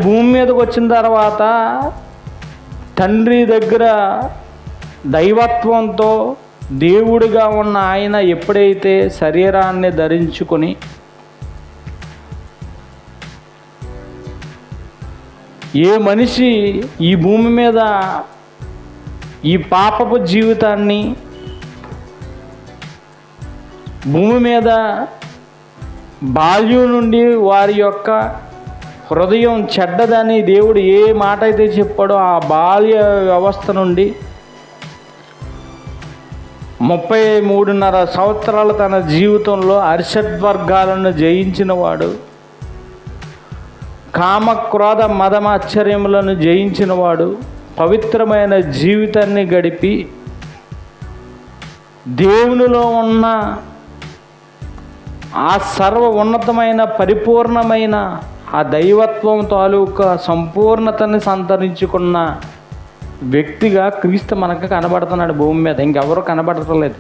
భూమి మీదకి వచ్చిన తర్వాత తండ్రి దగ్గర దైవత్వంతో దేవుడిగా ఉన్న ఆయన ఎప్పుడైతే శరీరాన్ని ధరించుకొని ఏ మనిషి ఈ భూమి మీద ఈ పాపపు జీవితాన్ని, భూమి మీద బాల్యం నుండి వారి యొక్క హృదయం చెడ్డదని దేవుడు ఏ మాట అయితే చెప్పాడో ఆ బాల్య వ్యవస్థ నుండి 33.5 సంవత్సరాలు తన జీవితంలో అరిషడ్వర్గాలను జయించిన వాడు, కామ క్రోధ మదమాశ్చర్యములను జయించిన వాడు, పవిత్రమైన జీవితాన్ని గడిపి దేవునిలో ఉన్న ఆ సర్వ ఉన్నతమైన పరిపూర్ణమైన ఆ దైవత్వం తాలూకా సంపూర్ణతని సంతరించుకున్న వ్యక్తిగా క్రీస్తు మనకు కనబడుతున్నాడు భూమి మీద. ఇంకెవరూ కనబడటం లేదు.